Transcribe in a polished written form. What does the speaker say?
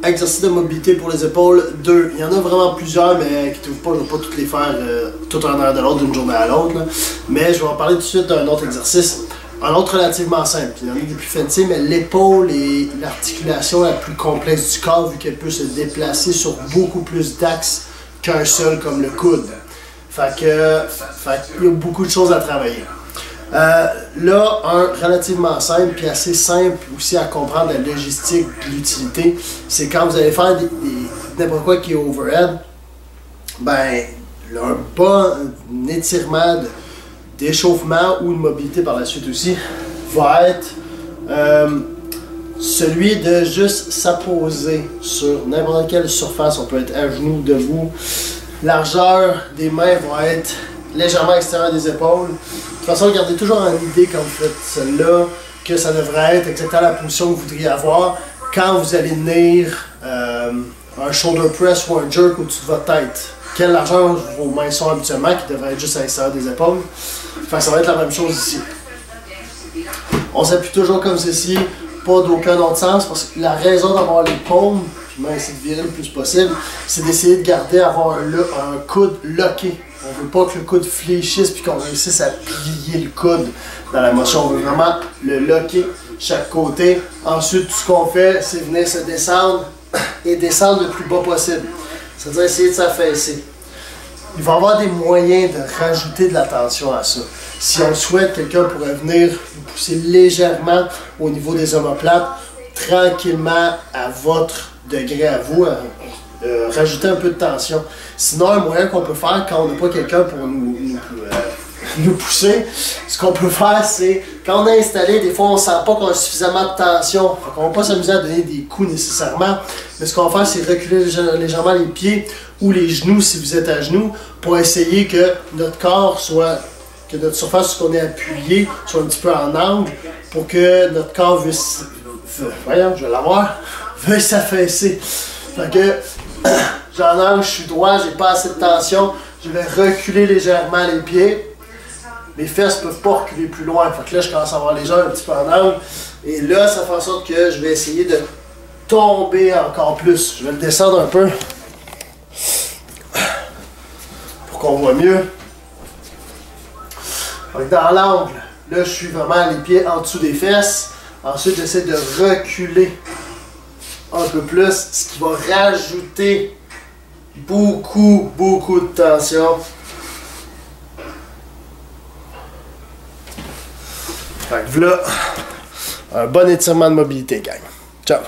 exercice de mobilité pour les épaules 2. Il y en a vraiment plusieurs, mais inquiétez-vous pas, je ne vais pas toutes les faire tout un heure de l'autre d'une journée à l'autre. Mais je vais en parler tout de suite d'un autre exercice. Un autre relativement simple. Il y en a des plus fancy, mais l'épaule est l'articulation la plus complexe du corps vu qu'elle peut se déplacer sur beaucoup plus d'axes qu'un seul comme le coude. Fait qu'il y a beaucoup de choses à travailler. Là, un relativement simple puis assez simple aussi à comprendre la logistique de l'utilité, c'est quand vous allez faire n'importe quoi qui est overhead, ben un bon étirement d'échauffement ou de mobilité par la suite aussi va être celui de juste s'apposer sur n'importe quelle surface. On peut être à genoux, debout. Largeur des mains va être légèrement extérieure des épaules. De toute façon, gardez toujours en idée quand vous faites celle-là que ça devrait être exactement la position que vous voudriez avoir quand vous allez tenir un shoulder press ou un jerk au-dessus de votre tête. Quelle largeur vos mains sont habituellement, qui devrait être juste à l'extérieur des épaules. Enfin, ça va être la même chose ici. On s'appuie toujours comme ceci, pas d'aucun autre sens, parce que la raison d'avoir les paumes, puis même essayer de virer le plus possible, c'est d'essayer de garder, avoir un coude locké. On ne veut pas que le coude fléchisse puis qu'on réussisse à plier le coude dans la motion. On veut vraiment le locker chaque côté. Ensuite, tout ce qu'on fait, c'est venir se descendre et descendre le plus bas possible. C'est-à-dire essayer de s'affaisser. Il va y avoir des moyens de rajouter de la tension à ça. Si on le souhaite, quelqu'un pourrait venir vous pousser légèrement au niveau des omoplates, tranquillement à votre degré à vous, rajouter un peu de tension. Sinon, un moyen qu'on peut faire quand on n'a pas quelqu'un pour nous pousser, ce qu'on peut faire, c'est quand on est installé, des fois on ne sent pas qu'on a suffisamment de tension. On ne va pas s'amuser à donner des coups nécessairement, mais ce qu'on va faire, c'est reculer légèrement les pieds ou les genoux si vous êtes à genoux pour essayer que notre corps soit, que notre surface sur qu'on est appuyé soit un petit peu en angle pour que notre corps voyons, je vais l'avoir, veuille s'affaisser. Fait que j'en angle, je suis droit, j'ai pas assez de tension, je vais reculer légèrement les pieds. Mes fesses ne peuvent pas reculer plus loin. Fait que là, je commence à avoir les jambes un petit peu en angle. Et là, ça fait en sorte que je vais essayer de tomber encore plus. Je vais le descendre un peu pour qu'on voit mieux. Fait que dans l'angle, là, je suis vraiment les pieds en dessous des fesses. Ensuite, j'essaie de reculer un peu plus, ce qui va rajouter beaucoup de tension. Fait que voilà, un bon étirement de mobilité, gang. Ciao!